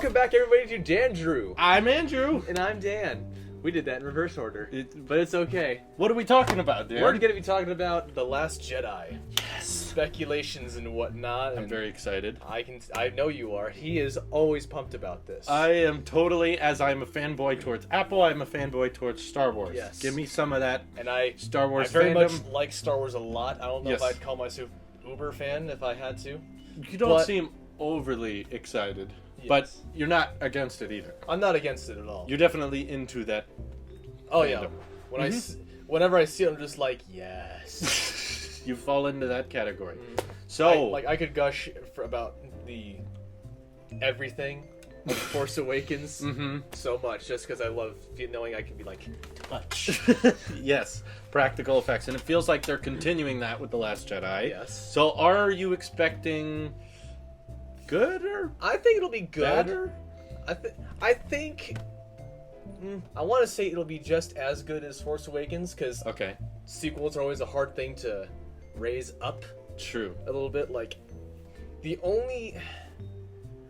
Welcome back, everybody, to Dandrew. I'm Andrew. And I'm Dan. We did that in reverse order, but it's okay. What are we talking about, Dan? We're going to be talking about The Last Jedi. Yes. Speculations and whatnot. I'm very excited. I know you are. He is always pumped about this. I am totally, as I'm a fanboy towards Apple, I'm a fanboy towards Star Wars. Yes. Give me some of that and Star Wars I very fandom. much like Star Wars a lot. I don't know Yes. if I'd call myself uber fan if I had to. You don't seem overly excited, but you're not against it either. I'm not against it at all. You're definitely into that. Oh fandom. yeah. Whenever I see it, I'm just like, yes. You fall into that category. So, I could gush about the everything of Force Awakens so much just because I love knowing I can be like, touch. yes, practical effects. And it feels like they're continuing that with The Last Jedi. Yes. So are you expecting good or I think it'll be good. better? I think... I want to say it'll be just as good as Force Awakens because sequels are always a hard thing to raise up. True. A little bit. Like, the only...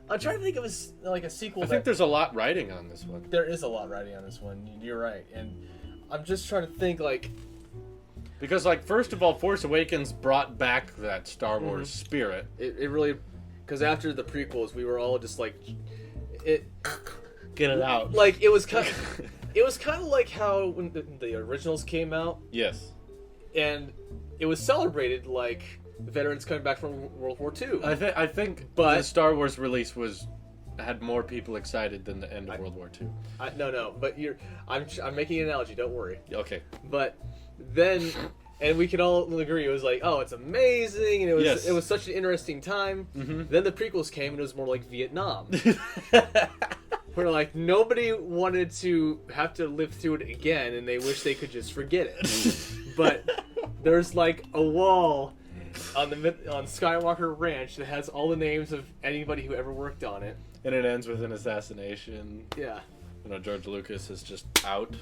I'm trying to think of a sequel. I think there's a lot riding on this one. There is a lot riding on this one. You're right. And I'm just trying to think, like... Because, like, first of all, Force Awakens brought back that Star Wars spirit. It really... Because after the prequels, we were all just like... Get it out. Like, it was kind of like how when the originals came out. Yes. And it was celebrated like veterans coming back from World War II. I think the Star Wars release had more people excited than the end of World War II. No, but I'm making an analogy, don't worry. Okay. But then, and we can all agree, it was like, oh, it's amazing, and it was such an interesting time. Then the prequels came, and it was more like Vietnam. Where, like, nobody wanted to have to live through it again, and they wish they could just forget it. But there's, like, a wall on Skywalker Ranch that has all the names of anybody who ever worked on it. And it ends with an assassination. Yeah. You know, George Lucas is just out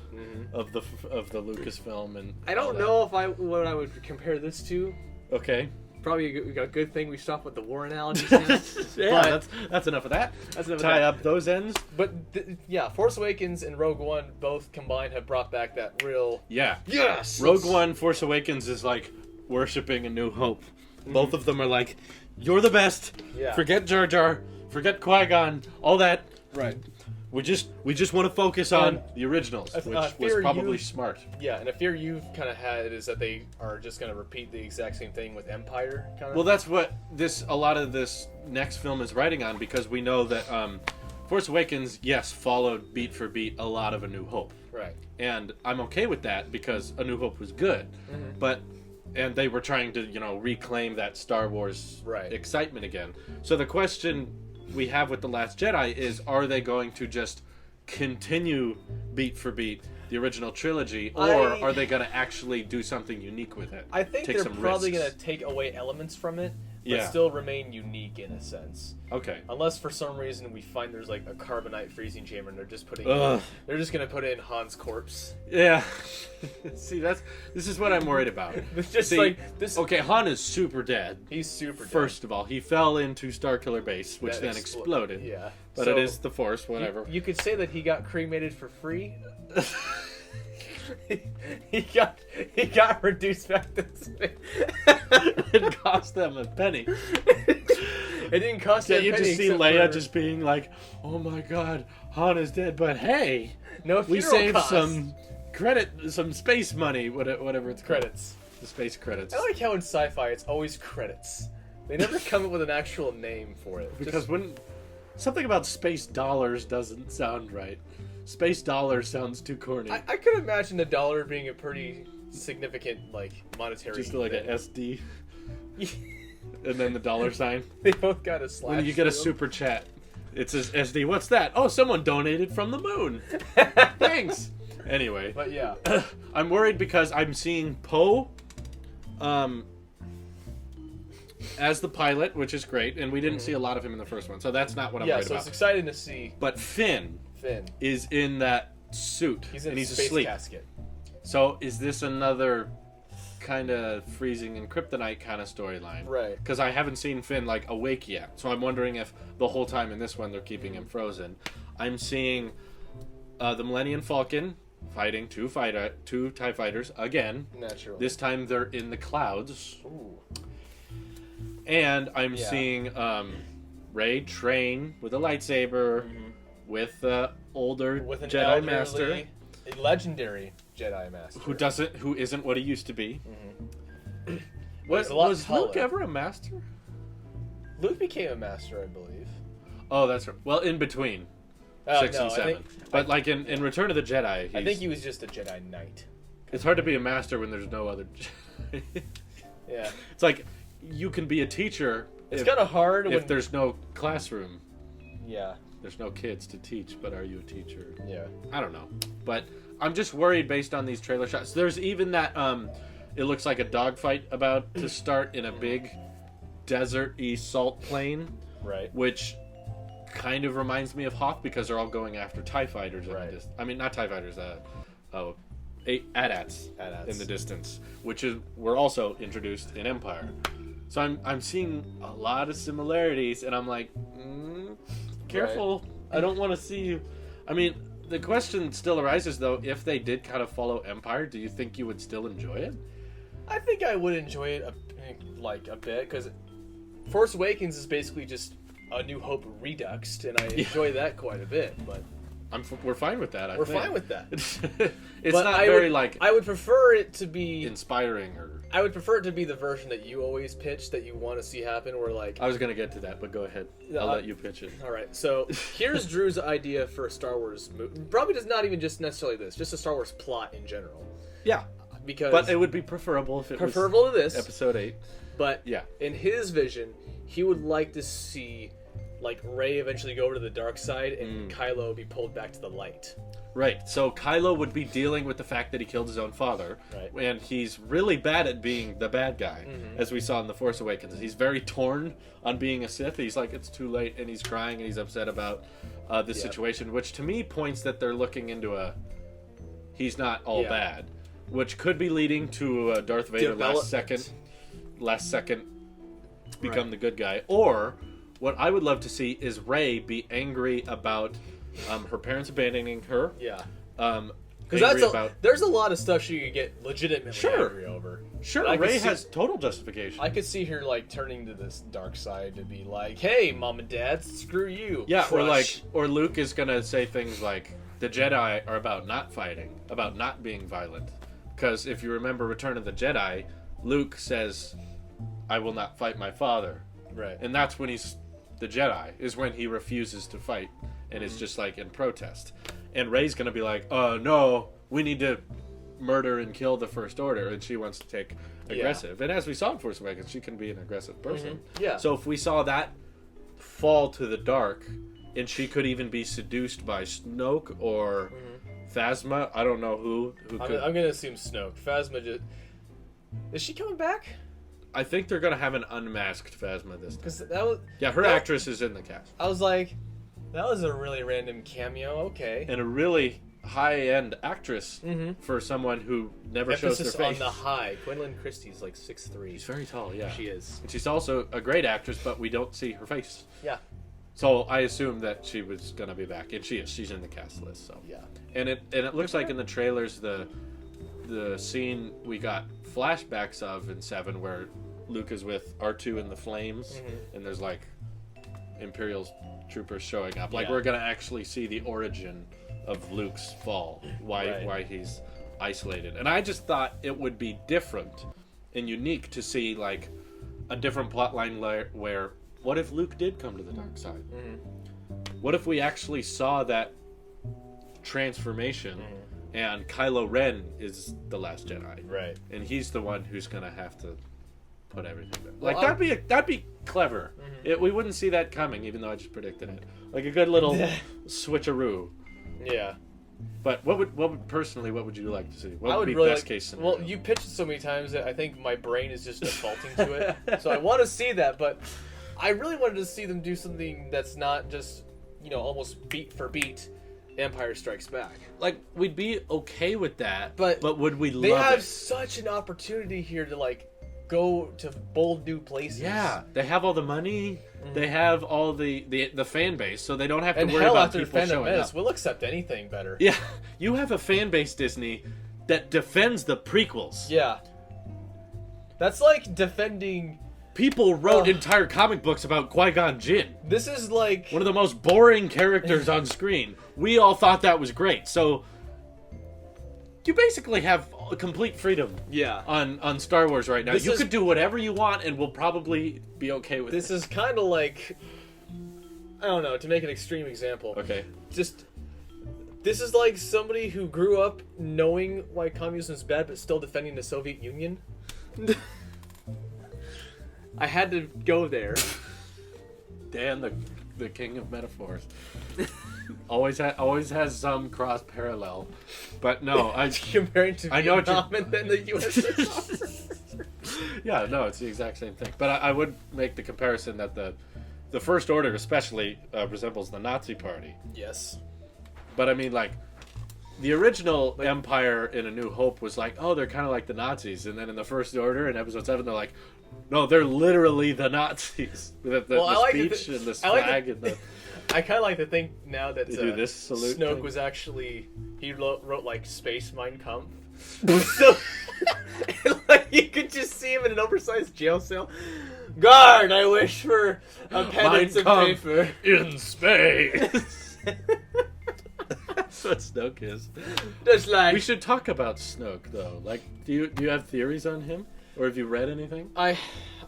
of the Lucasfilm, and I don't know what I would compare this to. Okay. Probably a good thing we stopped with the war analogies now. Yeah, that's enough of that. That's enough Tie of up those ends. But Force Awakens and Rogue One both combined have brought back that real... Yeah. Yes! Rogue One, Force Awakens is like worshipping A New Hope. Both of them are like, you're the best. Yeah. Forget Jar Jar. Forget Qui-Gon. All that. Right. We just want to focus on the originals, which was probably smart. Yeah, and a fear you've kind of had is that they are just going to repeat the exact same thing with Empire. Well, that's what a lot of this next film is riding on, because we know that Force Awakens, yes, followed beat for beat a lot of A New Hope. Right. And I'm okay with that because A New Hope was good, and they were trying to reclaim that Star Wars excitement again. So the question we have with The Last Jedi is, are they going to just continue beat for beat the original trilogy, or are they going to actually do something unique with it? I think they're probably going to take away elements from it, but still remain unique in a sense. Okay. Unless for some reason we find there's like a carbonite freezing chamber and they're just going to put in Han's corpse. Yeah. See, this is what I'm worried about. It's just like this. Okay, Han is super dead. He's super dead. First of all, he fell into Starkiller Base, which then exploded. Yeah. But it is the Force, whatever. You could say that he got cremated for free. he got reduced back to space. It cost them a penny. It didn't cost them a penny. You just see Leia just being like, "Oh my God, Han is dead," but hey, we saved some space money, whatever it's called. Credits. The space credits. I like how in sci-fi it's always credits. They never come up with an actual name for it. Because when something about space dollars doesn't sound right. Space dollar sounds too corny. I could imagine the dollar being a pretty significant, monetary just like an SD. And then the dollar sign. They both got a slash. When you get a super chat, it says SD. What's that? Oh, someone donated from the moon. Thanks. Anyway. But yeah. I'm worried because I'm seeing Poe as the pilot, which is great, and we didn't see a lot of him in the first one, so that's not what I'm worried about. Yeah, so it's exciting to see. But Finn is in that suit, he's in and he's a space asleep. Casket. So is this another kind of freezing and kryptonite kind of storyline. Right. Because I haven't seen Finn, like, awake yet. So I'm wondering if the whole time in this one they're keeping him frozen. I'm seeing the Millennium Falcon fighting two TIE fighters again. Naturally. This time they're in the clouds. Ooh. And I'm seeing Rey train with a lightsaber with the older Jedi Master. A legendary Jedi Master. Who isn't what he used to be. Was taller. Luke ever a master? Luke became a master, I believe. Oh, that's right. Well, in between 6 and 7. But like in Return of the Jedi, I think he was just a Jedi Knight. It's hard to be a master when there's no other Jedi. Yeah. It's like you can be a teacher. It's kind of hard if there's no classroom. Yeah. There's no kids to teach, but are you a teacher? Yeah. I don't know. But I'm just worried based on these trailer shots. There's even that it looks like a dogfight about to start in a big desert-y salt plain. Right. Which kind of reminds me of Hoth because they're all going after TIE fighters. Right. I mean, not TIE fighters. AT-ATs in the distance, which were also introduced in Empire. So I'm seeing a lot of similarities, and I'm like, careful. Right. I don't want to see you. I mean, the question still arises, though, if they did kind of follow Empire, do you think you would still enjoy it? I think I would enjoy it a bit, because Force Awakens is basically just A New Hope reduxed, and I enjoy that quite a bit, but... We're fine with that, We're fine with that. It's not very, like... I would prefer it to be... inspiring, or... I would prefer it to be the version that you always pitch, that you want to see happen, where, like... I was going to get to that, but go ahead. I'll let you pitch it. Alright, so here's Drew's idea for a Star Wars movie. Probably does not even just necessarily this, just a Star Wars plot in general. Yeah. But it would be preferable if it was... to this. Episode 8. But, yeah. In his vision, he would like to see... like Rey eventually go over to the dark side and Kylo be pulled back to the light. Right. So Kylo would be dealing with the fact that he killed his own father. Right. And he's really bad at being the bad guy, as we saw in The Force Awakens. He's very torn on being a Sith. He's like, it's too late, and he's crying, and he's upset about this situation, which to me points that they're looking into he's not all bad, which could be leading to Darth Vader last second become the good guy. Or... what I would love to see is Rey be angry about her parents abandoning her. Yeah. Because there's a lot of stuff she could get legitimately angry over. Sure, Rey has total justification. I could see her like turning to this dark side to be like, "Hey, Mom and Dad, screw you." Yeah, Crush. or Luke is gonna say things like, "The Jedi are about not fighting, about not being violent." Because if you remember Return of the Jedi, Luke says, "I will not fight my father." Right. And that's when he's the Jedi, is when he refuses to fight and is just like in protest. And Rey's gonna be like, "Oh no, we need to murder and kill the First Order," and she wants to take aggressive. And as we saw in Force Awakens, she can be an aggressive person. Yeah. So if we saw that fall to the dark, and she could even be seduced by Snoke or Phasma, I don't know who could. I'm gonna assume Snoke. Phasma just... Is she coming back? I think they're gonna have an unmasked Phasma this time. 'Cause that was... Yeah, her actress is in the cast. I was like, that was a really random cameo. Okay. And a really high-end actress for someone who never shows their face. Emphasis on the high. Gwendolyn Christie's like 6'3". She's very tall, yeah. She is. And she's also a great actress, but we don't see her face. Yeah. So I assumed that she was gonna be back, and she is. She's in the cast list. So yeah. And it looks like in the trailers the scene we got flashbacks of in 7 where Luke is with R2 in the flames, and there's like Imperial troopers showing up. Like we're gonna actually see the origin of Luke's fall, why he's isolated. And I just thought it would be different and unique to see like a different plotline where what if Luke did come to the dark side? What if we actually saw that transformation and Kylo Ren is the last Jedi, right? And he's the one who's gonna have to put everything back. Like that'd be clever. We wouldn't see that coming, even though I just predicted it. Like a good little switcheroo. Yeah. But what would you like to see? What would be really best case scenario? Well, you pitched it so many times that I think my brain is just defaulting to it. So I want to see that, but I really wanted to see them do something that's not just, almost beat for beat Empire Strikes Back. Like, we'd be okay with that, but would we love it? They have such an opportunity here to, like, go to bold new places. Yeah, they have all the money. Mm-hmm. They have all the fan base, so they don't have to and worry hell, about after people Phantom showing Menace, up. We'll accept anything better. Yeah, you have a fan base, Disney, that defends the prequels. Yeah. That's like defending... People wrote entire comic books about Qui-Gon Jinn. This is like... one of the most boring characters on screen. We all thought that was great. So, you basically have complete freedom on Star Wars right now. You could do whatever you want and we'll probably be okay with it. This is kind of like... I don't know, to make an extreme example. Okay. This is like somebody who grew up knowing why communism is bad but still defending the Soviet Union. I had to go there. Dan, the king of metaphors. always has some cross parallel. But no, comparing to Vietnam and then the USSR. Yeah, no, it's the exact same thing. But I would make the comparison that the First Order especially resembles the Nazi Party. Yes. But I mean, like, the original Empire in A New Hope was like, oh, they're kind of like the Nazis. And then in the First Order in Episode 7, they're like, no, they're literally the Nazis. The speech and the flag and the... I kind of like to think now that Snoke thing. Was actually... He wrote like, Space Mein Kampf. So, like, you could just see him in an oversized jail cell. Guard, I wish for a penance of paper. In space. That's what Snoke is. Just like... We should talk about Snoke, though. Like, do you have theories on him? Or have you read anything? I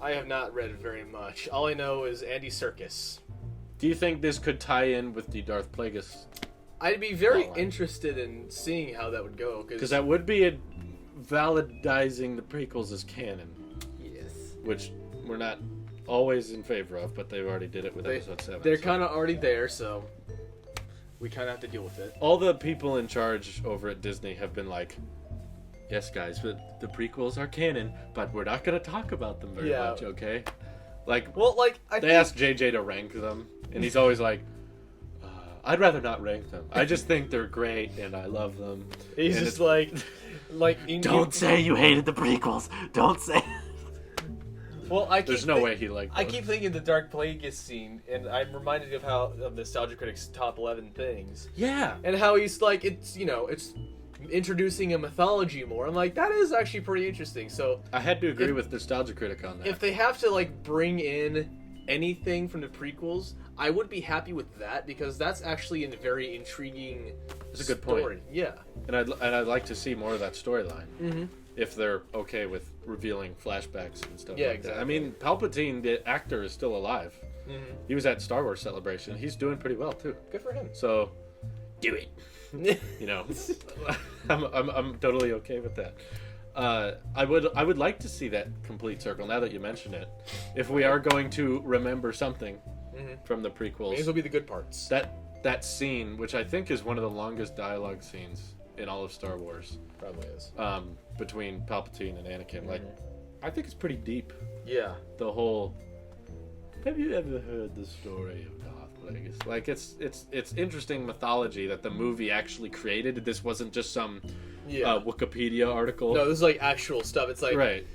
have not read very much. All I know is Andy Serkis. Do you think this could tie in with the Darth Plagueis? I'd be very interested in seeing how that would go. Because that would be validizing the prequels as canon. Yes. Which we're not always in favor of, but they already did it with Episode 7. They're kind of already there, so we kind of have to deal with it. All the people in charge over at Disney have been like, yes, guys, but the prequels are canon, but we're not going to talk about them very much, okay? Like, well, like they asked JJ to rank them, and he's always like, I'd rather not rank them. I just think they're great, and I love them. He's and just like... Don't say you hated the prequels. Don't say... Well, there's no way he liked those. I keep thinking the Dark Plagueis scene, and I'm reminded of Nostalgia Critic's top 11 things. Yeah. And how he's like, it's introducing a mythology more. I'm like, that is actually pretty interesting. So I had to agree with Nostalgia Critic on that. If they have to like bring in anything from the prequels, I would be happy with that because that's actually a very intriguing That's a good point. Yeah. And I'd like to see more of that storyline. Mm-hmm. If they're okay with revealing flashbacks and stuff like exactly. that. I mean, Palpatine, the actor, is still alive. Mm-hmm. He was at Star Wars Celebration. He's doing pretty well, too. Good for him. So, do it. I'm totally okay with that. I would like to see that complete circle, now that you mention it. If we are going to remember something from the prequels. These will be the good parts. That scene, which I think is one of the longest dialogue scenes in all of Star Wars. Probably is. Between Palpatine and Anakin. Like, I think it's pretty deep. Yeah. The whole... Have you ever heard the story of Darth Plagueis? Like, it's interesting mythology that the movie actually created. This wasn't just some Wikipedia article. No, this is like actual stuff. It's like... Right.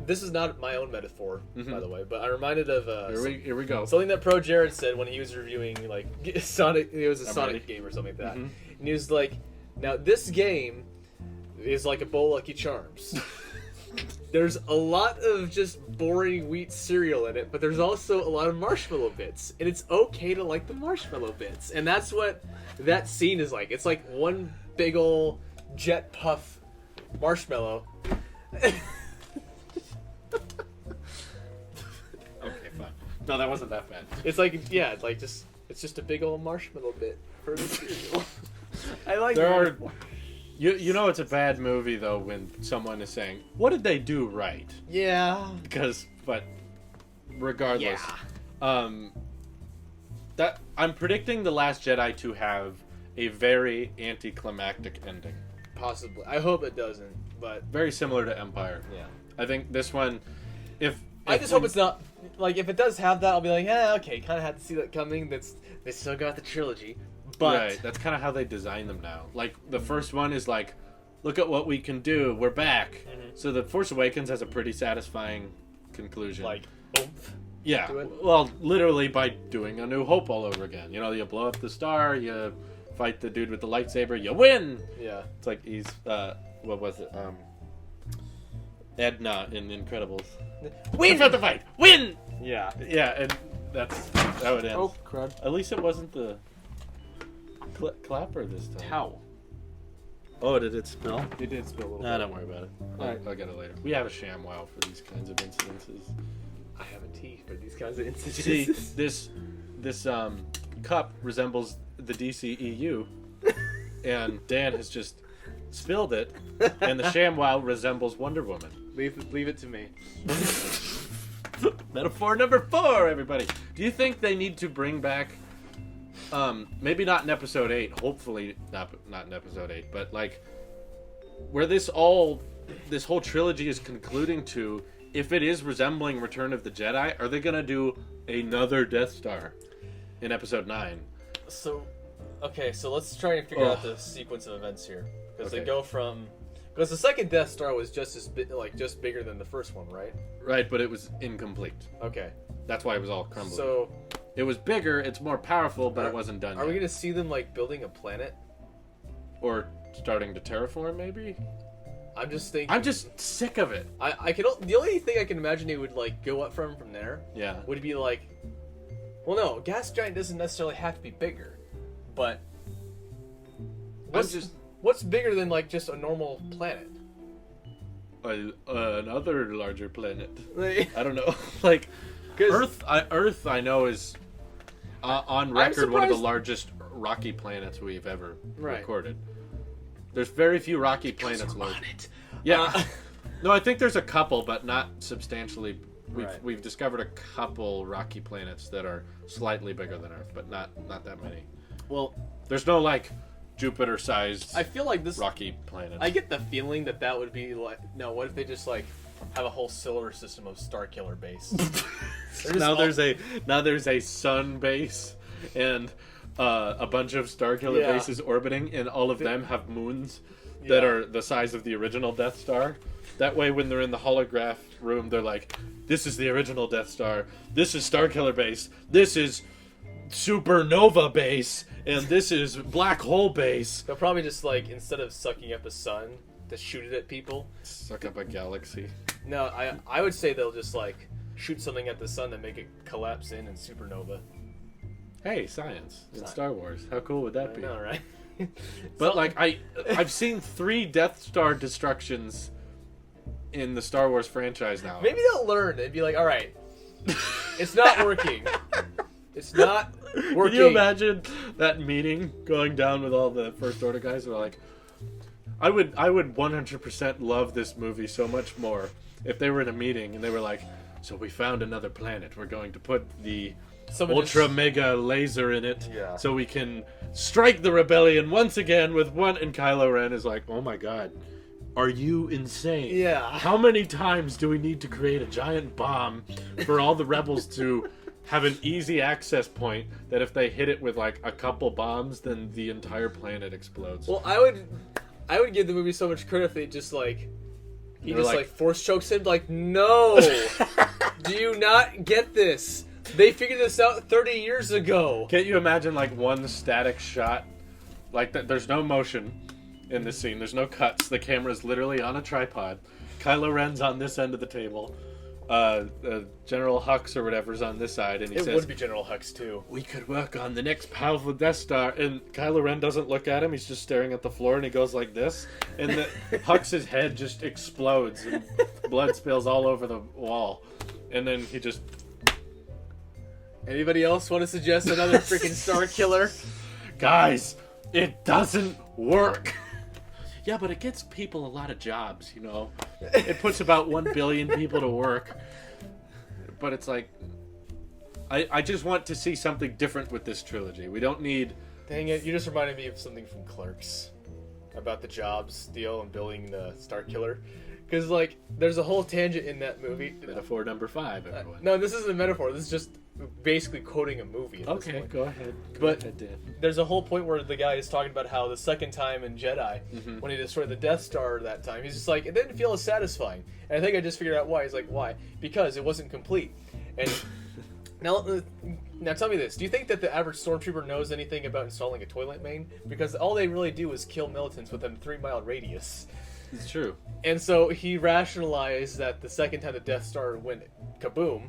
This is not my own metaphor, by the way, but I'm reminded of... Here we go. Something that Pro Jared said when he was reviewing, like, Sonic... It was a Sonic game or something like that. And he was like, now, this game is like a bowl of Lucky Charms. There's a lot of just boring wheat cereal in it, but there's also a lot of marshmallow bits. And it's okay to like the marshmallow bits. And that's what that scene is like. It's like one big ol' jet puff marshmallow. Okay, fine. No, that wasn't that bad. It's like, it's just a big old marshmallow bit for the cereal. I like You know it's a bad movie, though, when someone is saying, what did they do right? Yeah. But regardless. Yeah. I'm predicting The Last Jedi to have a very anticlimactic ending. Possibly. I hope it doesn't, but... Very similar to Empire. Yeah. I think this one, I just hope it's not... Like, if it does have that, I'll be like, yeah, okay, kind of had to see that coming. They still got the trilogy. But right, that's kind of how they design them now. Like the first one is like, look at what we can do. We're back. Mm-hmm. So the Force Awakens has a pretty satisfying conclusion. Like, oomph. Yeah. Well, literally by doing A New Hope all over again. You know, you blow up the star, you fight the dude with the lightsaber, you win. Yeah. It's like he's what was it? Edna in Incredibles. Win for the fight. Win. Yeah. Yeah, and that's how it ends. Oh crud! At least it wasn't the clapper this time. How? Oh, did it spill? It did spill a little. Nah, don't worry about it. Alright. I'll get it later. We have a ShamWow for these kinds of incidences. I have a tea for these kinds of incidences. See, this cup resembles the DCEU, and Dan has just spilled it, and the ShamWow resembles Wonder Woman. Leave it to me. Metaphor number 4, everybody. Do you think they need to bring back, maybe not in episode 8, hopefully not in episode 8, but like where this whole trilogy is concluding to, if it is resembling Return of the Jedi, are they gonna do another Death Star in episode 9? So let's try and figure out the sequence of events here, because they go from. Because the second Death Star was just bigger than the first one, right? Right, but it was incomplete. Okay. That's why it was all crumbling. So it was bigger, it's more powerful, but it wasn't done yet. Are we going to see them like building a planet? Or starting to terraform, maybe? I'm just thinking. I'm just sick of it. The only thing I can imagine it would like go up from there. Yeah. Would be like, well, no, gas giant doesn't necessarily have to be bigger, but what's bigger than like just a normal planet? Another larger planet. I don't know. Like Earth. Earth, I know, is on record one of the largest rocky planets we've ever recorded. There's very few rocky planets large. Yeah. No, I think there's a couple, but not substantially. We've discovered a couple rocky planets that are slightly bigger than Earth, but not that many. Well, there's no like Jupiter-sized. I feel like this rocky planet. I get the feeling that would be like, no. What if they just like have a whole solar system of Starkiller base? Now there's a sun base and a bunch of Starkiller bases orbiting, and all of them have moons that are the size of the original Death Star. That way, when they're in the holograph room, they're like, "This is the original Death Star. This is Starkiller base. This is Supernova base, and this is Black Hole base." They'll probably just like, instead of sucking up a sun to shoot it at people, suck up a galaxy. No, I would say they'll just like shoot something at the sun and make it collapse in supernova. Hey, science in Star Wars. How cool would that be? I know, right? But like I've seen 3 Death Star destructions in the Star Wars franchise now. Maybe they'll learn and be like, all right, it's not working. It's not working. Can you imagine that meeting going down with all the First Order guys who are like, I would 100% love this movie so much more if they were in a meeting and they were like, so we found another planet. We're going to put the ultra mega laser in it so we can strike the rebellion once again with one. And Kylo Ren is like, oh my god, are you insane? Yeah. How many times do we need to create a giant bomb for all the rebels to have an easy access point that if they hit it with like a couple bombs, then the entire planet explodes? Well, I would give the movie so much credit if they just like he just like force chokes him. Like, no, do you not get this? They figured this out 30 years ago. Can't you imagine like one static shot? Like that, there's no motion in this scene. There's no cuts. The camera's literally on a tripod. Kylo Ren's on this end of the table. General Hux or whatever's on this side, and he says, "It would be General Hux too. We could work on the next powerful Death Star." And Kylo Ren doesn't look at him; he's just staring at the floor, and he goes like this, and Hux's head just explodes, and blood spills all over the wall, and then he just. Anybody else want to suggest another freaking Star Killer? Guys, it doesn't work. Yeah, but it gets people a lot of jobs, you know. It puts about 1 billion people to work. But it's like, I just want to see something different with this trilogy. We don't need... Dang it, you just reminded me of something from Clerks. About the jobs deal and building the Star Killer. Because, like, there's a whole tangent in that movie. Metaphor number 5, everyone. No, this isn't a metaphor. This is just basically quoting a movie. At this point. Go ahead. But there's a whole point where the guy is talking about how the second time in Jedi, when he destroyed the Death Star that time, he's just like, it didn't feel as satisfying. And I think I just figured out why. He's like, why? Because it wasn't complete. And now tell me this. Do you think that the average stormtrooper knows anything about installing a toilet main? Because all they really do is kill militants within a 3-mile radius. It's true. And so he rationalized that the second time the Death Star went kaboom,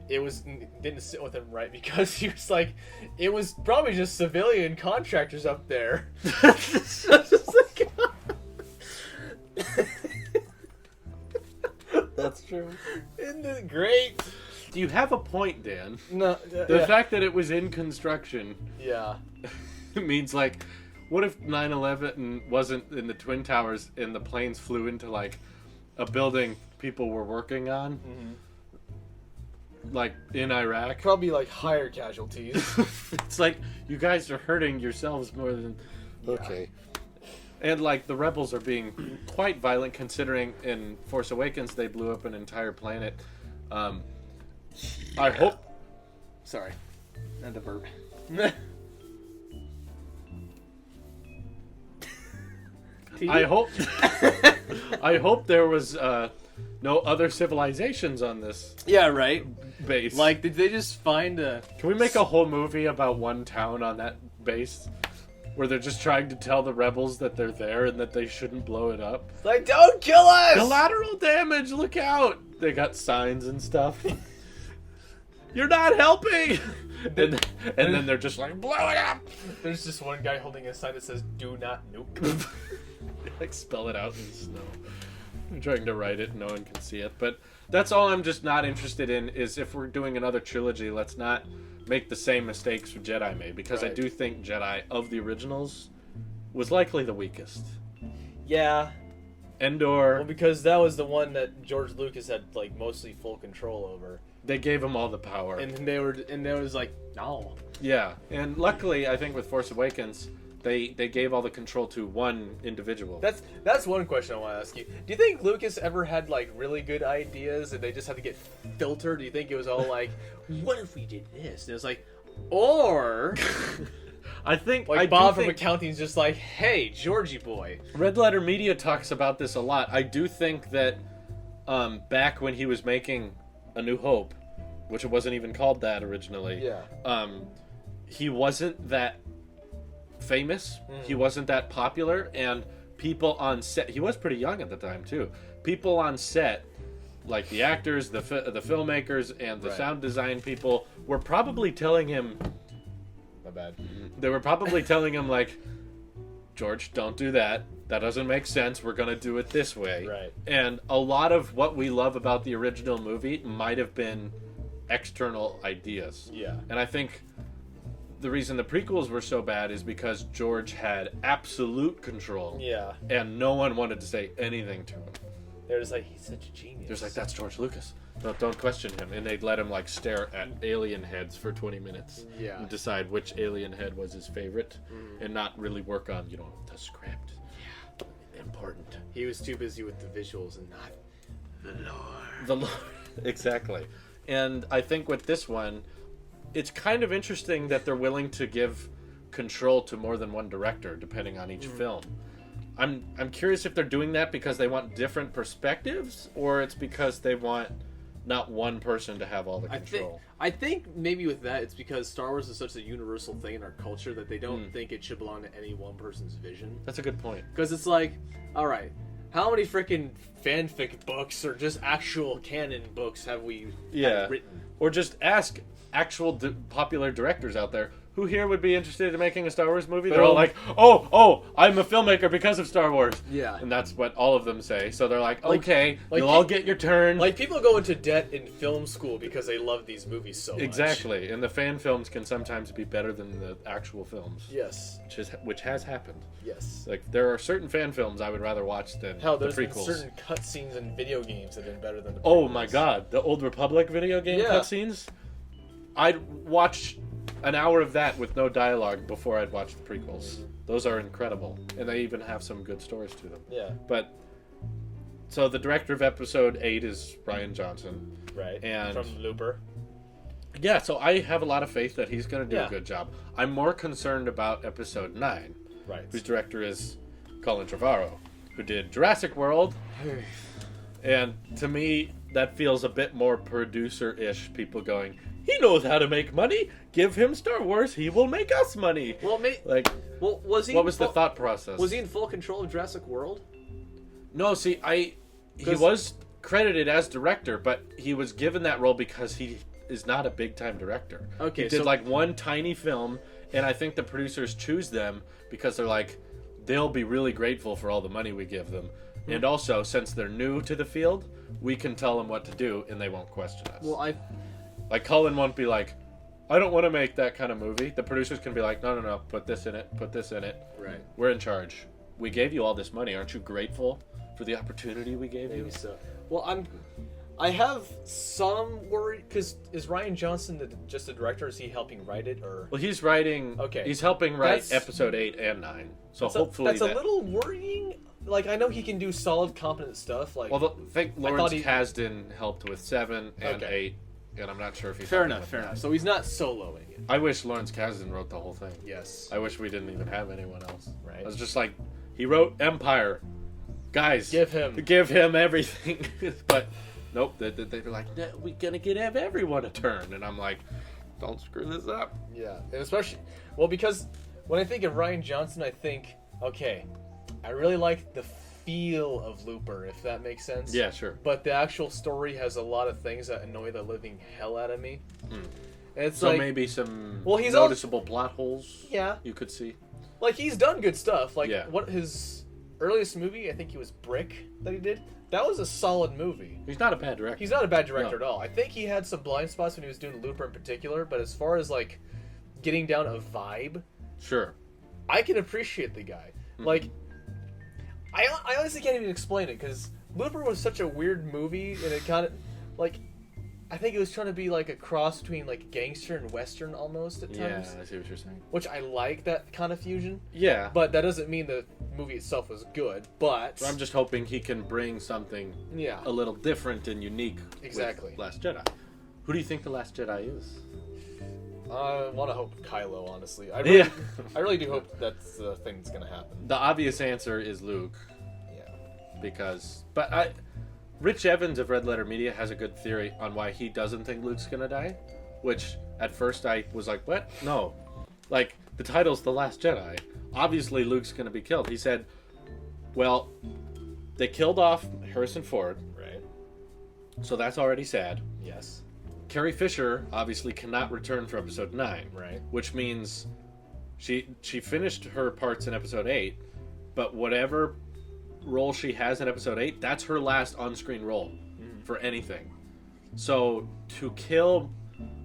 didn't sit with him right, because he was like, it was probably just civilian contractors up there. That's true. Isn't it great? You have a point, Dan. No, the fact that it was in construction. Yeah. means, like, what if 9/11 wasn't in the Twin Towers and the planes flew into, like, a building people were working on? Like, in Iraq? Probably, like, higher casualties. It's like, you guys are hurting yourselves more than... Okay. And, like, the rebels are being quite violent, considering in Force Awakens they blew up an entire planet. I hope... Sorry. Not the burp. I hope there was no other civilizations on this. Yeah, right. Base. Like, did they just find a... Can we make a whole movie about one town on that base? Where they're just trying to tell the rebels that they're there and that they shouldn't blow it up. Like, don't kill us! Collateral damage, look out! They got signs and stuff. You're not helping! and then they're just like, blow it up! There's just one guy holding a sign that says, do not nuke. Like, spell it out in snow. I'm trying to write it, no one can see it. But that's all I'm just not interested in, is if we're doing another trilogy, let's not make the same mistakes Jedi made. Because I do think Jedi, of the originals, was likely the weakest. Yeah. Endor... Well, because that was the one that George Lucas had, like, mostly full control over. They gave him all the power. And they was like, no. Yeah. And luckily, I think with Force Awakens... They gave all the control to one individual. That's one question I want to ask you. Do you think Lucas ever had, like, really good ideas and they just had to get filtered? Do you think it was all like, what if we did this? And it was like, or... I think... Like, Bob from accounting's just like, hey, Georgie boy. Red Letter Media talks about this a lot. I do think that back when he was making A New Hope, which it wasn't even called that originally, he wasn't that famous. He wasn't that popular, and people on set, he was pretty young at the time too, people on set, like the actors, the filmmakers, and the sound design people, were probably telling him, my bad, they were probably telling him, like, George, don't do that, doesn't make sense, we're gonna do it this way. And a lot of what we love about the original movie might have been external ideas. And I think the reason the prequels were so bad is because George had absolute control. And no one wanted to say anything to him. They're just like, he's such a genius. They're just like, that's George Lucas. Don't question him. And they'd let him, like, stare at alien heads for 20 minutes. And decide which alien head was his favorite. And not really work on, the script. Important. He was too busy with the visuals and not the lore. The lore. Exactly. And I think with this one... It's kind of interesting that they're willing to give control to more than one director, depending on each film. I'm curious if they're doing that because they want different perspectives, or it's because they want not one person to have all the control. I think maybe with that, it's because Star Wars is such a universal thing in our culture that they don't think it should belong to any one person's vision. That's a good point. Because it's like, all right, how many freaking fanfic books or just actual canon books have we written? Or just ask actual popular directors out there who here would be interested in making a Star Wars movie. They're all like, oh, I'm a filmmaker because of Star Wars. And that's what all of them say. So they're like, okay, you'll all get your turn. Like, people go into debt in film school because they love these movies so much. Exactly. And the fan films can sometimes be better than the actual films. Yes. Which has happened. Yes. Like, there are certain fan films I would rather watch than the prequels. Been certain cutscenes in video games that have been better than the prequels. Oh my god, the Old Republic video game cutscenes? I'd watch an hour of that with no dialogue before I'd watch the prequels. Those are incredible. And they even have some good stories to them. But, so the director of episode 8 is Rian Johnson. Right. And from Looper. Yeah, so I have a lot of faith that he's going to do a good job. I'm more concerned about episode 9, right? Whose director is Colin Trevorrow, who did Jurassic World. And to me, that feels a bit more producer-ish. People going, he knows how to make money. Give him Star Wars. He will make us money. Well, was he? What was the thought process? Was he in full control of Jurassic World? No, see, he was credited as director, but he was given that role because he is not a big-time director. Okay, he did like one tiny film, and I think the producers choose them because they're like, they'll be really grateful for all the money we give them. And also, since they're new to the field, we can tell them what to do, and they won't question us. Well, Like, Cullen won't be like, I don't want to make that kind of movie. The producers can be like, no, put this in it, put this in it. Right. We're in charge. We gave you all this money. Aren't you grateful for the opportunity we gave you? Maybe so. Well, I have some worry, because is Rian Johnson just a director? Is he helping write it, or? Well, he's writing. Okay. He's helping write episode 8 and 9. So hopefully that's a little worrying. Like, I know he can do solid, competent stuff. Like, well, I think Lawrence Kasdan helped with 7 and 8, and I'm not sure if he's fair enough. So he's not soloing it. I wish Lawrence Kasdan wrote the whole thing. Yes. I wish we didn't even have anyone else. Right. I was just like, he wrote Empire. Guys, give him everything. But nope, they were like, no, we're gonna have everyone a turn, and I'm like, don't screw this up. Yeah, and especially, well, because when I think of Rian Johnson, I think, okay, I really like the feel of Looper, if that makes sense. Yeah, sure. But the actual story has a lot of things that annoy the living hell out of me. And it's so like, maybe some he's noticeable plot holes. Yeah, you could see. Like, he's done good stuff. Like, what his earliest movie, I think he was Brick that he did. That was a solid movie. He's not a bad director. He's not a bad director at all. I think he had some blind spots when he was doing Looper in particular, but as far as, like, getting down a vibe, sure, I can appreciate the guy. Like, I honestly can't even explain it, because Looper was such a weird movie, and it kind of, like, I think it was trying to be like a cross between like gangster and western almost at times. Yeah, I see what you're saying. Which I like that kind of fusion. Yeah. But that doesn't mean the movie itself was good. But so I'm just hoping he can bring something a little different and unique. Exactly. With Last Jedi. Who do you think the Last Jedi is? I want to hope Kylo, honestly. I really do hope that's the thing that's going to happen. The obvious answer is Luke. Yeah. But Rich Evans of Red Letter Media has a good theory on why he doesn't think Luke's gonna die, which at first I was like, what? No. Like, the title's The Last Jedi. Obviously Luke's gonna be killed. He said, well, they killed off Harrison Ford. Right. So that's already sad. Yes. Carrie Fisher obviously cannot return for episode 9. Right. Which means she finished her parts in episode 8, but whatever role she has in episode 8, that's her last on-screen role for anything. So to kill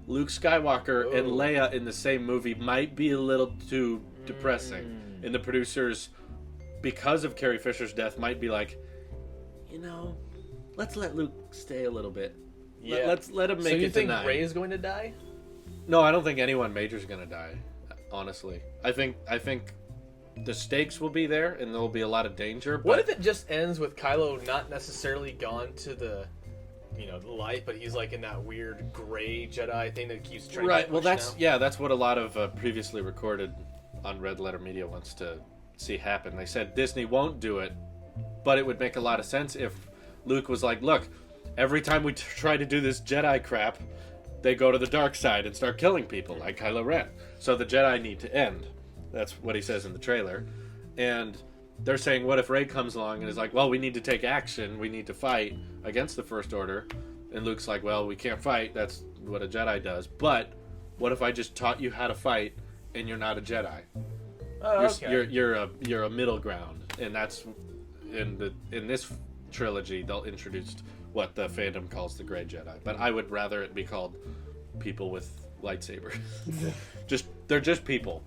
Luke Skywalker and Leia in the same movie might be a little too depressing. And the producers, because of Carrie Fisher's death, might be like, let's let Luke stay a little bit. Yeah. Let's let him make it to 9. So you think Rey is going to die? No, I don't think anyone major is going to die, honestly. I think the stakes will be there, and there will be a lot of danger. But what if it just ends with Kylo not necessarily gone to the light, but he's like in that weird gray Jedi thing that keeps trying to well, that's what a lot of previously recorded on Red Letter Media wants to see happen. They said Disney won't do it, but it would make a lot of sense if Luke was like, look, every time we try to do this Jedi crap, they go to the dark side and start killing people, like Kylo Ren. So the Jedi need to end. That's what he says in the trailer. And they're saying, what if Rey comes along and is like, well, we need to take action. We need to fight against the First Order. And Luke's like, well, we can't fight. That's what a Jedi does. But what if I just taught you how to fight and you're not a Jedi? Oh, okay. You're a middle ground. And that's in this trilogy, they'll introduce what the fandom calls the Gray Jedi. But I would rather it be called people with lightsabers. They're just people.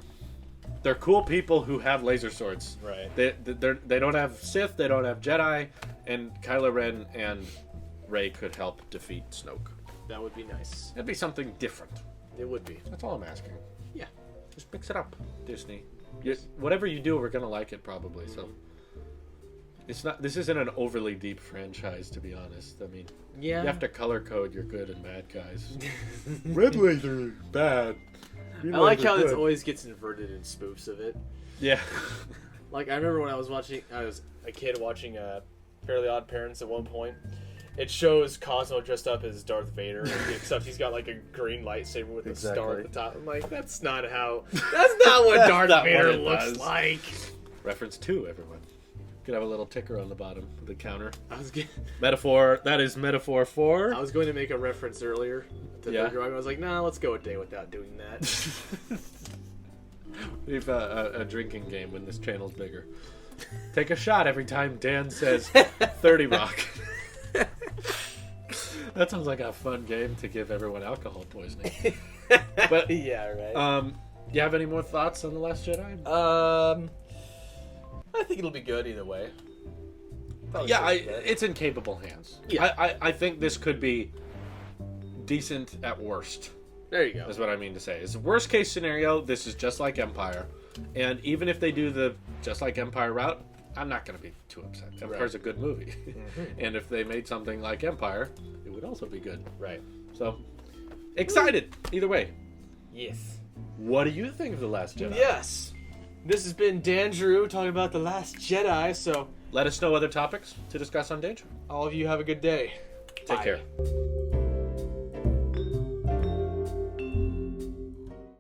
They're cool people who have laser swords. Right. They don't have Sith, they don't have Jedi, and Kylo Ren and Rey could help defeat Snoke. That would be nice. It'd be something different. It would be. That's all I'm asking. Yeah. Just mix it up, Disney. Whatever you do, we're gonna like it probably. So It's not. This isn't an overly deep franchise, to be honest. I mean, yeah, you have to color code your good and bad guys. Red laser bad. I like how this always gets inverted in spoofs of it. Yeah. Like I remember when I was a kid watching Fairly Odd Parents at one point. It shows Cosmo dressed up as Darth Vader, except he's got like a green lightsaber with a star at the top. I'm like, that's not what Darth Vader looks like. Reference 2, everyone. Could have a little ticker on the bottom of the counter. Metaphor. That is metaphor 4. I was going to make a reference earlier to the drawing. I was like, nah, let's go a day without doing that. We have a drinking game when this channel's bigger. Take a shot every time Dan says 30 Rock. That sounds like a fun game to give everyone alcohol poisoning. But yeah, right. You have any more thoughts on The Last Jedi? I think it'll be good either way. It's in capable hands. Yeah. I think this could be decent at worst. There you go. Is what I mean to say. It's a worst case scenario. This is just like Empire, and even if they do the just like Empire route, I'm not going to be too upset. Empire's a good movie, and if they made something like Empire, it would also be good. Right. So excited either way. Yes. What do you think of The Last Jedi? Yes. This has been Dandrew talking about The Last Jedi. So let us know other topics to discuss on Dandrew. All of you have a good day. Take care.